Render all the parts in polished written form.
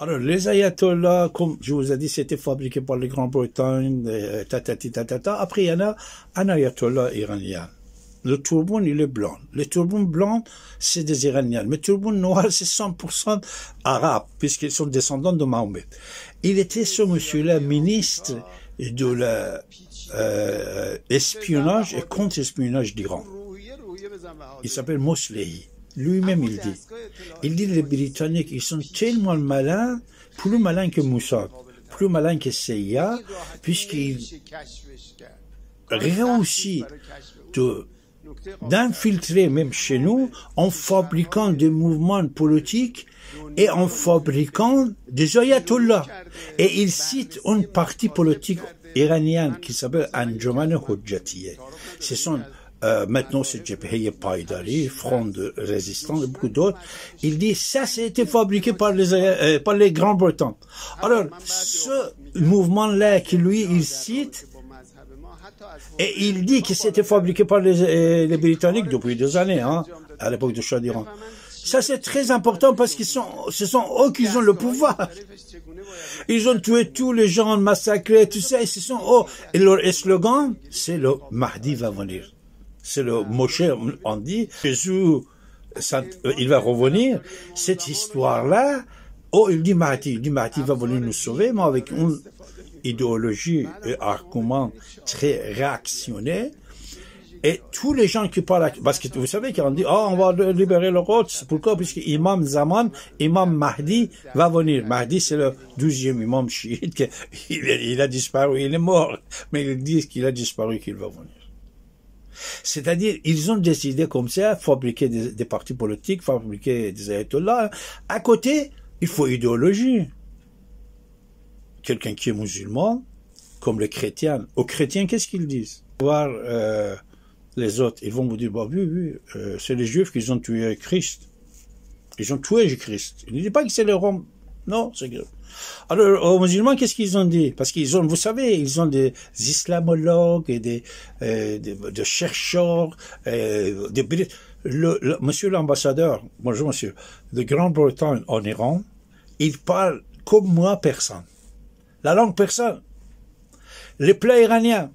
Alors, les ayatollahs, comme je vous ai dit, c'était fabriqué par les Grande-Bretagne, tatati tatata. Après, il y en a un ayatollah iranien. Le turban, il est blanc. Le turban blanc, c'est des Iraniens. Le turban noir, c'est 100% arabe, puisqu'ils sont descendants de Mahomet. Il était, ce monsieur-là, ministre de l'espionnage et contre-espionnage d'Iran. Il s'appelle Moslehi. Lui-même, il dit les Britanniques, ils sont tellement malins, plus malins que Mossad, plus malins que CIA, puisqu'ils réussissent d'infiltrer même chez nous en fabriquant des mouvements politiques et en fabriquant des ayatollahs. Et il cite une partie politique iranienne qui s'appelle Anjuman Hojjatiyeh. Ce sont maintenant c'est Jebheh Païdari, Front de Résistance et beaucoup d'autres. Il dit ça été fabriqué par les Grands-Bretons. Alors ce mouvement-là qui lui il cite et il dit que c'était fabriqué par les Britanniques depuis des années, hein, à l'époque de Shah d'Iran. Ça c'est très important parce ce sont eux qui ont le pouvoir. Ils ont tué tous les gens, massacré, tout ça, et ce sont eux. Et leur slogan, c'est le Mahdi va venir. C'est le Moshe, on dit, Jésus, il va revenir. Cette histoire-là, il dit Mahdi va venir nous sauver, mais avec une idéologie et argument très réactionnaire. Et tous les gens qui parlent, parce que vous savez qu'on dit, on va libérer le roi, c'est pourquoi? Puisque Imam Zaman, Imam Mahdi va venir. Mahdi, c'est le 12e imam chiite, il a disparu, il est mort, mais ils disent qu'il a disparu, qu'il va venir. C'est-à-dire, ils ont décidé comme ça, fabriquer des partis politiques, fabriquer des ayatollahs. À côté, il faut idéologie. Quelqu'un qui est musulman, comme les chrétiens. Aux chrétiens, qu'est-ce qu'ils disent? Voir les autres, ils vont vous dire, bah oui, c'est les Juifs qui ont tué Christ. Ils ont tué Christ. Ils ne disent pas que c'est les Roms. Non, c'est grave. Alors, aux musulmans, qu'est-ce qu'ils ont dit? Parce qu'ils ont, vous savez, ils ont des islamologues et des chercheurs, monsieur l'ambassadeur, bonjour monsieur, de Grande-Bretagne en Iran, il parle comme moi personne. La langue persane, les plats iraniens,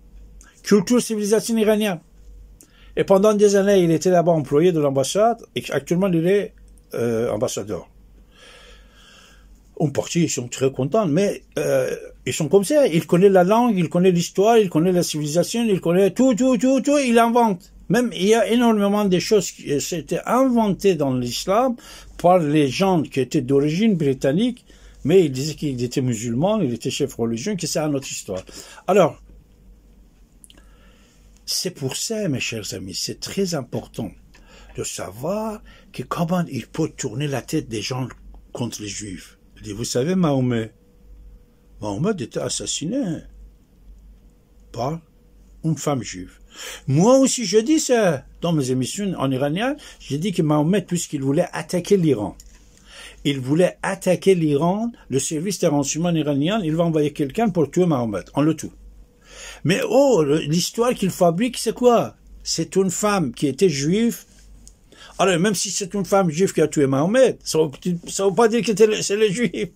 culture, civilisation iranienne. Et pendant des années, il était là-bas employé de l'ambassade, et actuellement, il est ambassadeur. Une partie, ils sont très contents, mais ils sont comme ça. Ils connaissent la langue, ils connaissent l'histoire, ils connaissent la civilisation, ils connaissent tout, ils inventent. Même, il y a énormément de choses qui s'étaient inventées dans l'islam par les gens qui étaient d'origine britannique, mais ils disaient qu'ils étaient musulmans, ils étaient chefs religieux, que c'est notre histoire. Alors, c'est pour ça, mes chers amis, c'est très important de savoir que comment il peut tourner la tête des gens contre les Juifs. Vous savez, Mahomet était assassiné par une femme juive. Moi aussi, je dis ça dans mes émissions en iranien. J'ai dit que Mahomet, puisqu'il voulait attaquer l'Iran, le service de renseignement iranien, il va envoyer quelqu'un pour tuer Mahomet. On le tue. Mais l'histoire qu'il fabrique, c'est quoi? C'est une femme qui était juive. Alors, même si c'est une femme juive qui a tué Mahomet, ça ne veut pas dire que c'est les juifs.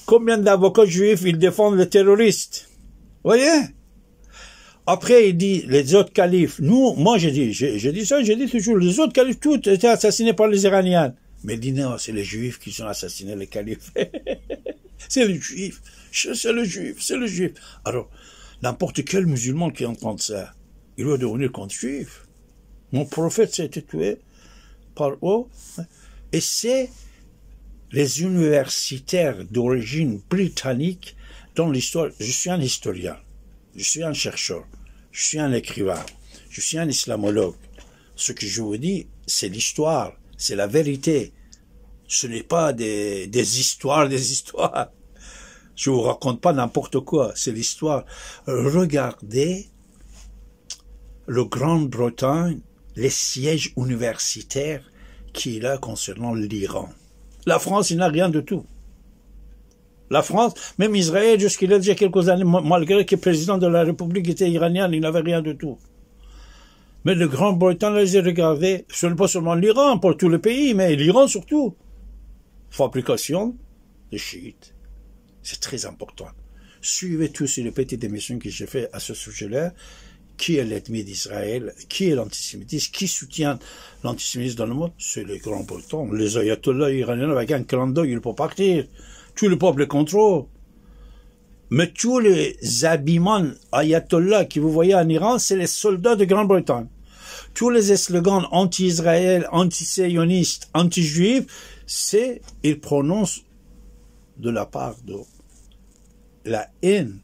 Combien d'avocats juifs, ils défendent les terroristes? Vous voyez? Après, il dit, les autres califes, moi j'ai dit toujours, les autres califes, tous étaient assassinés par les Iraniens. Mais il dit non, c'est les juifs qui ont assassiné les califes. C'est les juifs, c'est le juif. Alors, n'importe quel musulman qui entend ça, il va devenir contre juif. Mon prophète s'est été tué par eux. Et c'est les universitaires d'origine britannique dans l'histoire. Je suis un historien, je suis un chercheur, je suis un écrivain, je suis un islamologue. Ce que je vous dis, c'est l'histoire, c'est la vérité. Ce n'est pas des histoires. Je vous raconte pas n'importe quoi, c'est l'histoire. Regardez le Grande-Bretagne, les sièges universitaires qu'il a concernant l'Iran. La France, il n'a rien de tout. La France, même Israël, jusqu'il y a déjà quelques années, malgré que le président de la République était iranien, il n'avait rien de tout. Mais le Grande-Bretagne, les a regardés, ce n'est pas seulement l'Iran, pour tous les pays, mais l'Iran surtout. Fabrication les chiites. C'est très important. Suivez tous les petites émissions que j'ai fait à ce sujet-là. Qui est l'ennemi d'Israël? Qui est l'antisémitisme? Qui soutient l'antisémitisme dans le monde? C'est les grands bretons. Les ayatollahs iraniens avec un clan d'œil, ils peuvent partir. Tout le peuple est contre eux. Mais tous les habillements ayatollahs que vous voyez en Iran, c'est les soldats de Grande-Bretagne. Tous les slogans anti-Israël, anti-sionistes, anti-juifs, ils prononcent de la part de la haine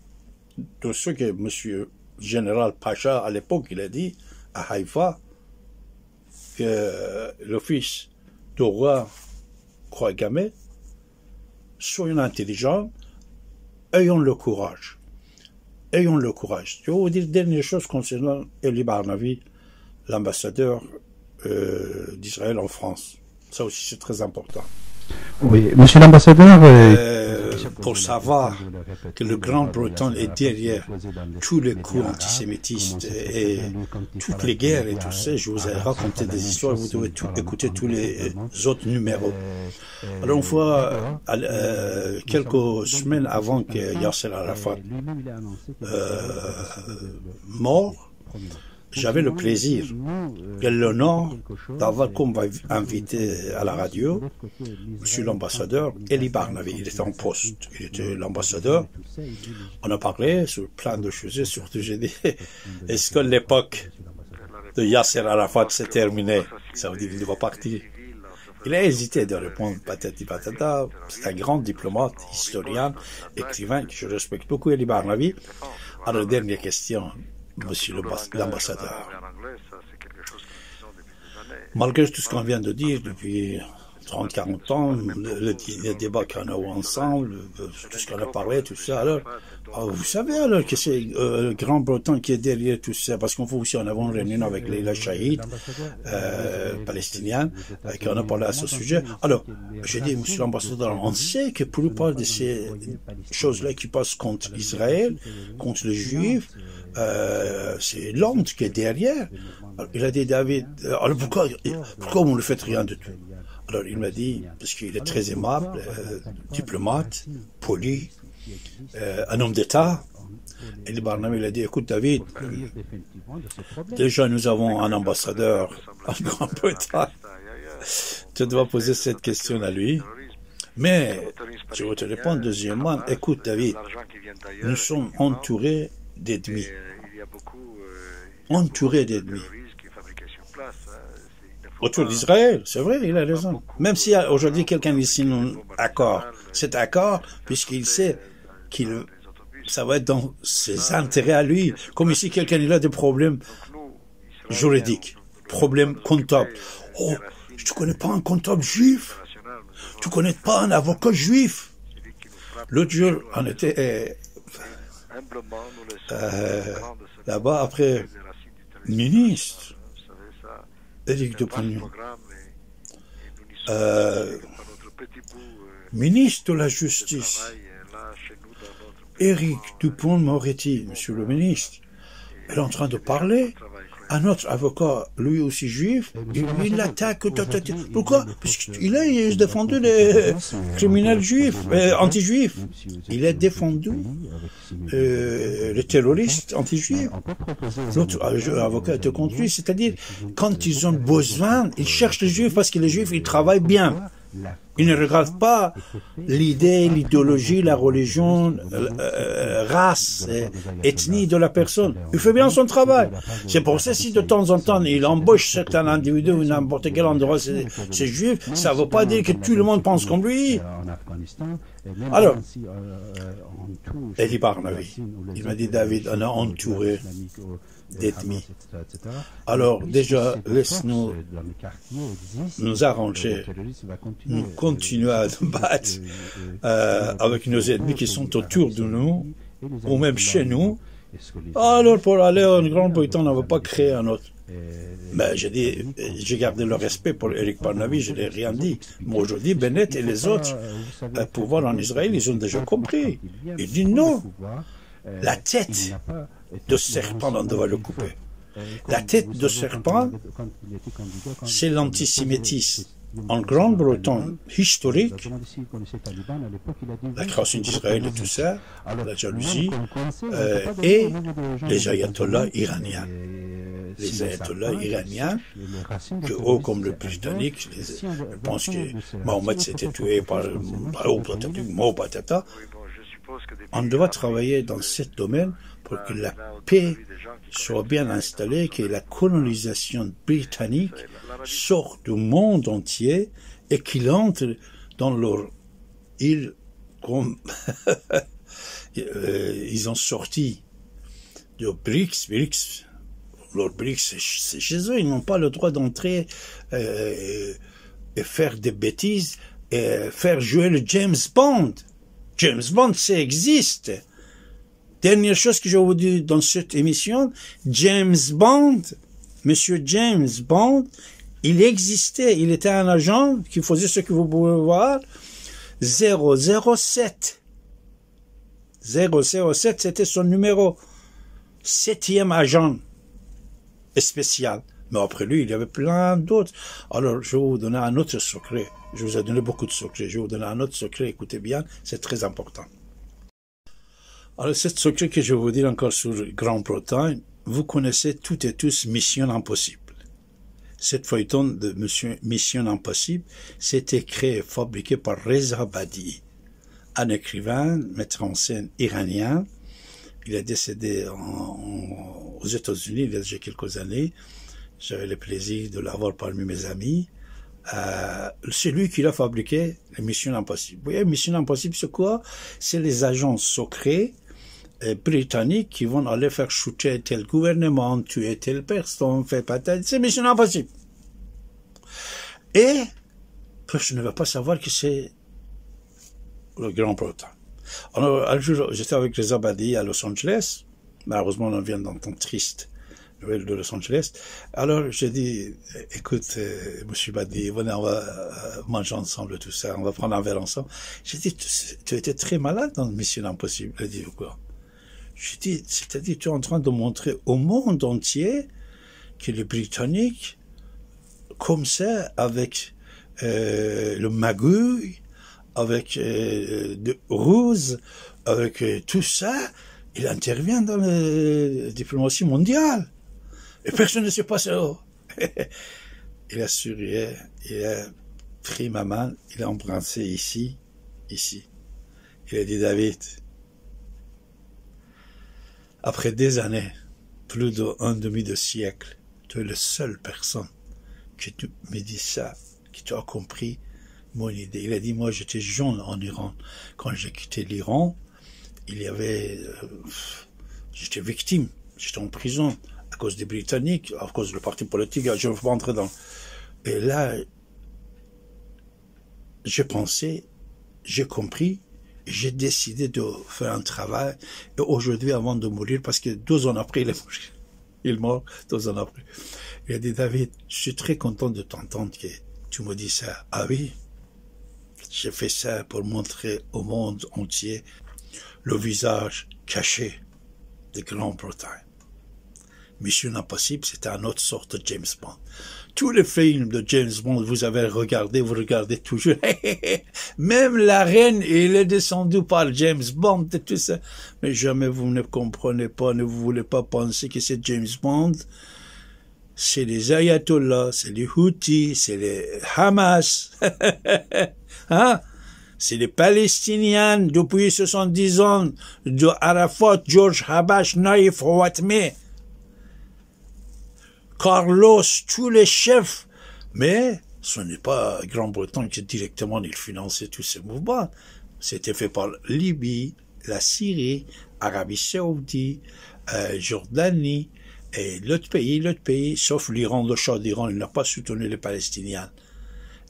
de ce que M. Général Pacha, à l'époque, il a dit à Haïfa que le fils du roi Khouagamé, soyons intelligents, ayons le courage. Ayons le courage. Je vais vous dire une dernière chose concernant Eli Barnavi, l'ambassadeur d'Israël en France. Ça aussi, c'est très important. Oui, monsieur l'ambassadeur, pour savoir que le Grande-Bretagne est derrière tous les coups antisémitistes et toutes les guerres et tout ça, je vous ai raconté des histoires, vous devez écouter tous les autres numéros. Alors une fois, quelques semaines avant que Yasser Arafat mort, j'avais le plaisir et l'honneur d'avoir comme invité à la radio monsieur l'ambassadeur Eli Barnavi. Il était en poste, il était l'ambassadeur. On a parlé sur plein de choses, surtout j'ai dit, est-ce que l'époque de Yasser Arafat s'est terminée? Ça veut dire qu'il doit partir. Il a hésité de répondre patati patata. C'est un grand diplomate, historien, écrivain que je respecte beaucoup, Eli Barnavi. Alors, dernière question. Monsieur l'ambassadeur, malgré tout ce qu'on vient de dire depuis 30-40 ans, le débat qu'on a eu ensemble, tout ce qu'on a parlé, tout ça, alors, vous savez alors que c'est le Grand-Bretagne qui est derrière tout ça, parce qu'on fait aussi en avant une réunion avec les Shahid palestiniens, qu'on a parlé à ce sujet. Alors, j'ai dit, monsieur l'ambassadeur, on sait que pour la plupart de ces choses-là qui passent contre Israël, contre les Juifs, c'est Londres qui est derrière. Alors, il a dit, David, alors pourquoi vous ne faites rien de tout? Alors il m'a dit, parce qu'il est très aimable, diplomate, poli, un homme d'État. Et le Barnum, il a dit, écoute David, déjà nous avons un ambassadeur en Grande-Bretagne. Tu dois poser cette question à lui. Mais, je vais te répondre deuxièmement, écoute David, nous sommes entourés d'ennemis. Entourés d'ennemis. Autour d'Israël, c'est vrai, il a raison. Même si aujourd'hui quelqu'un lui signe un accord, cet accord, puisqu'il sait qu'il ça va être dans ses intérêts à lui. Comme ici, quelqu'un il a des problèmes juridiques, problèmes comptables. Oh, tu connais pas un comptable juif? Tu connais pas un avocat juif? L'autre jour, on était là-bas après ministre. Éric Dupont-Moretti, ministre de la Justice, Éric Dupont-Moretti, monsieur le ministre, est en train de parler à notre avocat, lui aussi juif, il l'attaque. Pourquoi? Parce qu'il a défendu les criminels juifs, anti-juifs. Il a défendu les terroristes anti-juifs. L'autre avocat était contre lui, c'est-à-dire, quand ils ont besoin, ils cherchent les juifs parce que les juifs, ils travaillent bien. Ils ne regardent pas l'idée, l'idéologie, la religion, race, ethnie de la personne. Il fait bien son travail. C'est pour ça si de temps en temps il embauche certains individus ou n'importe quel endroit c'est juif, ça ne veut pas dire que tout le monde pense comme lui. Alors, Eli Barnavi, il m'a dit David, on a entouré d'ennemis. Alors déjà, laisse-nous nous arranger, nous continuer à nous battre avec nos ennemis qui sont autour de nous, ou même chez nous. Alors pour aller en Grande-Bretagne, on ne va pas créer un autre. Mais j'ai gardé le respect pour Eric Barnavi, je n'ai rien dit. Mais aujourd'hui, Bennett et les autres pouvoirs en Israël, ils ont déjà compris. Ils disent non. La tête de serpent, on doit le couper. La tête de serpent, c'est l'antisémitisme. en Grande-Bretagne historique, la création d'Israël et tout ça, la jalousie, et les ayatollahs iraniens. Les ayatollahs iraniens, que eux, comme le Britannique, je pense que Mohammed s'était tué par Patata. On doit travailler dans ce domaine pour que la paix soit bien installée, que la colonisation britannique sorte du monde entier et qu'il entre dans leur île comme ils ont sorti de BRICS. Leurs BRICS, c'est chez eux, ils n'ont pas le droit d'entrer et faire des bêtises et faire jouer le James Bond. James Bond, ça existe. Dernière chose que je vous dis dans cette émission, James Bond, Monsieur James Bond, il existait, il était un agent qui faisait ce que vous pouvez voir, 007. 007, c'était son numéro. 7e agent spécial. Mais après lui, il y avait plein d'autres. Alors, je vais vous donner un autre secret. Je vous ai donné beaucoup de secrets. Je vais vous donner un autre secret. Écoutez bien, c'est très important. Alors, ce secret que je vais vous dire encore sur Grande-Bretagne, vous connaissez toutes et tous Mission Impossible. Cette feuilleton de Mission Impossible, c'était créé et fabriqué par Reza Badi, un écrivain, metteur en scène iranien. Il est décédé aux États-Unis il y a déjà quelques années. J'avais le plaisir de l'avoir parmi mes amis. C'est lui qui l'a fabriqué, les Missions Impossibles. Vous voyez, Mission Impossible, c'est quoi? C'est les agents secrets britanniques qui vont aller faire shooter tel gouvernement, tuer telle personne, faire patate. C'est Mission Impossible. Et je ne veux pas savoir que c'est le Grande-Bretagne. Alors, un jour, j'étais avec Reza Badi à Los Angeles. Malheureusement, on vient d'entendre triste nouvelle de Los Angeles. Alors, j'ai dit, écoute, monsieur Badi, venez, on va manger ensemble, tout ça, on va prendre un verre ensemble. J'ai dit, tu étais très malade dans Mission Impossible. Il a dit, quoi? J'ai dit, c'est-à-dire, tu es en train de montrer au monde entier que les Britanniques, comme ça, avec le magouille, avec de ruse, avec tout ça, il intervient dans la diplomatie mondiale. Et personne ne sait pas ça. Il a souri, il a pris ma main, il a embrassé ici. Il a dit, David, après des années, plus d'un demi-siècle, tu es la seule personne qui me dit ça, qui t'a compris mon idée. Il a dit, moi, j'étais jeune en Iran. Quand j'ai quitté l'Iran, il y avait, j'étais victime, j'étais en prison à cause des Britanniques, à cause du parti politique, je ne veux pas entrer dans... Et là, j'ai pensé, j'ai compris, j'ai décidé de faire un travail, et aujourd'hui, avant de mourir, parce que 2 ans après, il est mort. Il est mort 2 ans après. Il a dit, David, je suis très content de t'entendre que tu me dis ça. Ah oui? J'ai fait ça pour montrer au monde entier le visage caché de Grande-Bretagne. Mission Impossible, c'était une autre sorte de James Bond. Tous les films de James Bond, vous avez regardé, vous regardez toujours. Même la reine, elle est descendue par James Bond et tout ça. Mais jamais vous ne comprenez pas, ne vous voulez pas penser que c'est James Bond. C'est les ayatollahs, c'est les Houthis, c'est les Hamas. Hein? C'est les Palestiniens depuis 70 ans de Arafat, George Habash, Naïf, Ouatmé, Carlos, tous les chefs. Mais ce n'est pas Grande-Bretagne qui directement il finançait tous ces mouvements. C'était fait par Libye, la Syrie, Arabie Saoudite, Jordanie, et l'autre pays, sauf l'Iran, le Shah d'Iran, il n'a pas soutenu les Palestiniens.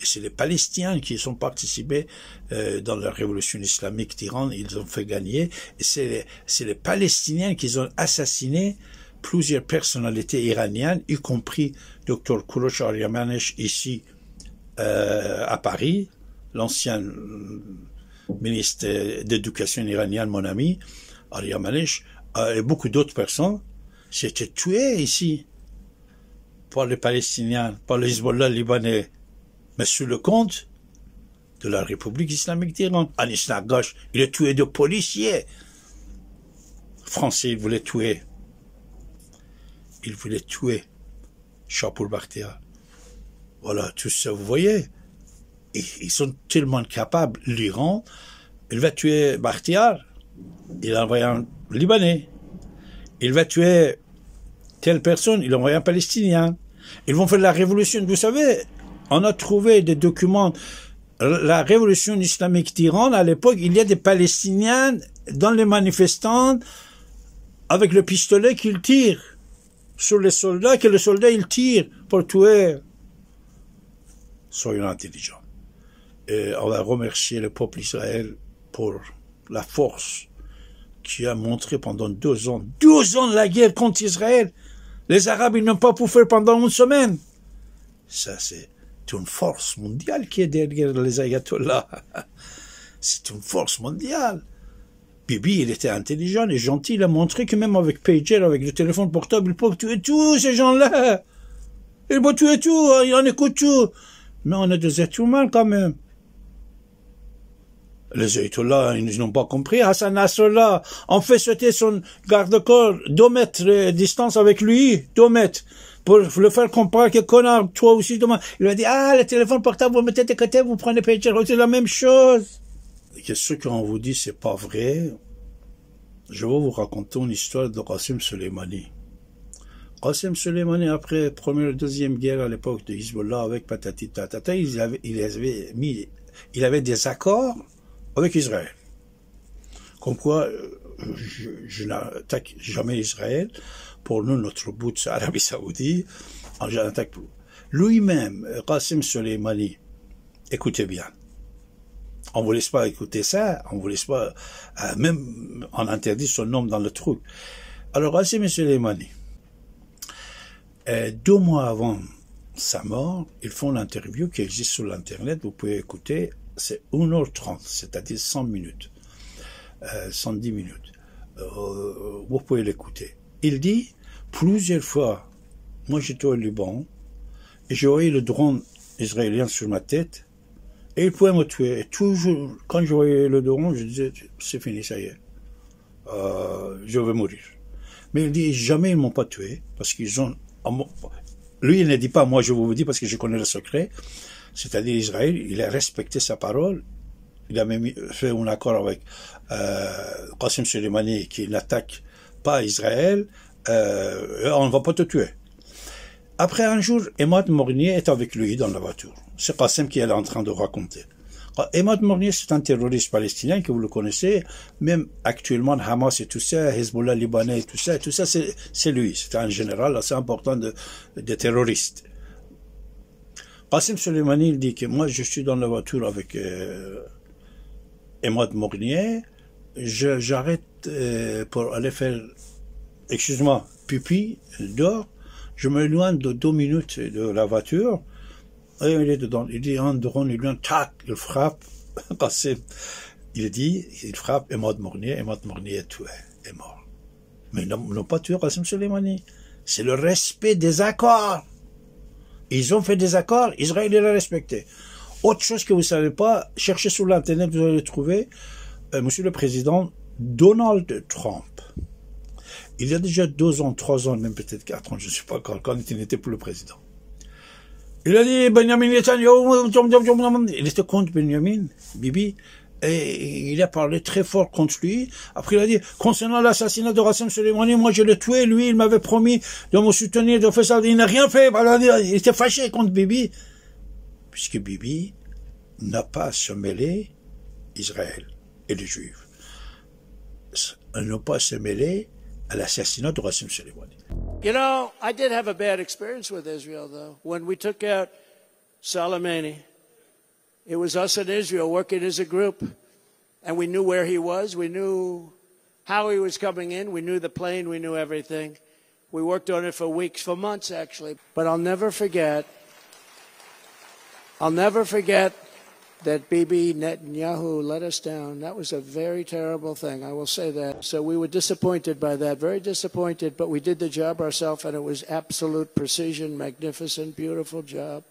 Et c'est les Palestiniens qui ont participé dans la révolution islamique d'Iran, ils ont fait gagner. Et c'est les Palestiniens qui ont assassiné plusieurs personnalités iraniennes, y compris Dr Kourosh Aryamanesh ici à Paris, l'ancien ministre d'éducation iranienne, mon ami, Aryamanesh, et beaucoup d'autres personnes, s'étaient tués ici par les Palestiniens, par le Hezbollah libanais. mais sous le compte de la République islamique d'Iran. Anis Nagash, il a tué des policiers français, il voulait tuer. Il voulait tuer Shapur Bakhtiar. Voilà, tout ça, vous voyez. Ils sont tellement capables, l'Iran, il va tuer Bakhtiar, il a envoyé un Libanais. Il va tuer telle personne, il a envoyé un Palestinien. Ils vont faire la révolution. Vous savez, on a trouvé des documents. La révolution islamique d'Iran, à l'époque, il y a des Palestiniens dans les manifestants avec le pistolet qu'ils tirent sur les soldats, que les soldats ils tirent pour tuer. Soyons intelligents. Et on va remercier le peuple d'Israël pour la force qui a montré pendant 2 ans. 12 ans de la guerre contre Israël. Les Arabes, ils n'ont pas pu faire pendant une semaine. Ça, c'est une force mondiale qui est derrière les ayatollahs. C'est une force mondiale. Bibi, il était intelligent et gentil. Il a montré que même avec pager, avec le téléphone portable, il peut tuer tous ces gens-là. Il peut tuer tout, il en écoute tout. Mais on a des êtres humains quand même. Les ayatollahs, ils n'ont pas compris. Hassan Nasrallah, on fait sauter son garde-corps 2 mètres de distance avec lui, 2 mètres, pour le faire comprendre que connard, toi aussi, demain. Il a dit, le téléphone portable, vous mettez de côté, vous prenez pager, c'est la même chose. Et ce qu'on vous dit, c'est pas vrai. Je vais vous raconter une histoire de Qasem Soleimani. Qasem Soleimani, après la première et deuxième guerre à l'époque de Hezbollah avec patati tatata, il avait des accords avec Israël. Comme quoi, je n'attaque jamais Israël. Pour nous, notre bout, c'est l'Arabie Saoudite. Je n'attaque plus. Lui-même, Qasem Soleimani, écoutez bien. On ne vous laisse pas écouter ça, on ne vous laisse pas, même on interdit son nom dans le truc. Alors, Qasem Soleimani, 2 mois avant sa mort, ils font l'interview qui existe sur l'Internet, vous pouvez écouter, c'est 1h30, c'est-à-dire 100 minutes, 110 minutes. Vous pouvez l'écouter. Il dit, plusieurs fois, moi j'étais au Liban, et j'ai voyé le drone israélien sur ma tête, et il pouvait me tuer. Et toujours, quand je voyais le drone, je disais, c'est fini, ça y est, je vais mourir. Mais il dit, jamais ils m'ont pas tué, parce qu'ils ont... Lui, il ne dit pas, moi je vous dis, parce que je connais le secret, c'est-à-dire Israël, il a respecté sa parole, il a même fait un accord avec Qasem Soleimani qui n'attaque pas Israël, on ne va pas te tuer. Après un jour, Emad Mornier est avec lui dans la voiture. C'est Qasem qui est en train de raconter. Emad Mornier, c'est un terroriste palestinien que vous le connaissez, même actuellement Hamas et tout ça, Hezbollah libanais et tout ça, c'est lui. C'est un général assez important de terroristes. Qasem Soleimani, il dit que moi je suis dans la voiture avec Emad Mornier, j'arrête pour aller faire, excuse-moi, pipi, dehors, je m'éloigne de 2 minutes de la voiture, et il est dedans, il dit un drone, il vient, tac, il frappe, Qasem, il frappe Emad Mornier est tué, est mort. Mais ils n'ont pas tué Qasem Soleimani, c'est le respect des accords. Ils ont fait des accords, Israël l'a respecté. Autre chose que vous ne savez pas, cherchez sur l'Internet, vous allez trouver, Monsieur le Président Donald Trump. Il y a déjà 2 ans, 3 ans, même peut-être 4 ans, je ne sais pas quand il n'était plus le président. Il a dit, Benjamin Netanyahu, il était contre Benjamin, Bibi, et il a parlé très fort contre lui. Après, il a dit, concernant l'assassinat de Qasem Soleimani, moi je l'ai tué, lui, il m'avait promis de me soutenir, de faire ça, il n'a rien fait. Il était fâché contre Bibi, puisque Bibi n'a pas à se mêler Israël et les Juifs. Ils n'ont pas à se mêler à l'assassinat de Qasem Soleimani. You know, I did have a bad experience with Israel, though. When we took out Soleimani, it was us in Israel working as a group, and we knew where he was. We knew how he was coming in. We knew the plane. We knew everything. We worked on it for weeks, for months, actually. But I'll never forget that Bibi Netanyahu let us down. That was a very terrible thing, I will say that. So we were disappointed by that, very disappointed, but we did the job ourselves, and it was absolute precision, magnificent, beautiful job.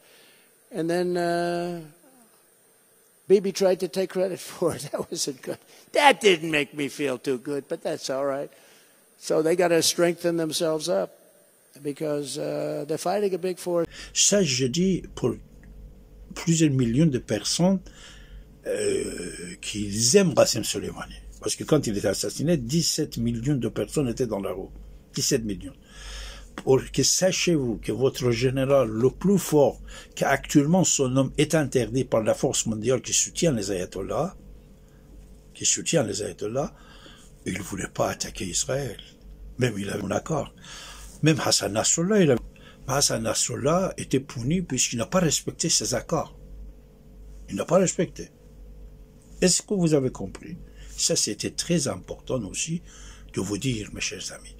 And then Bibi tried to take credit for it. That wasn't good. That didn't make me feel too good, but that's all right. So they got to strengthen themselves up because they're fighting a big force. Ça, je dis pour plusieurs millions de personnes qui aiment Qasem Soleimani. Parce que quand il était assassiné, 17 millions de personnes étaient dans la rue. 17 millions. Pour que sachez-vous que votre général le plus fort, qu'actuellement son nom est interdit par la force mondiale qui soutient les ayatollahs, il ne voulait pas attaquer Israël. Même il avait un accord. Même Hassan Nasrallah était puni puisqu'il n'a pas respecté ses accords. Il n'a pas respecté. Est-ce que vous avez compris? Ça, c'était très important aussi de vous dire, mes chers amis.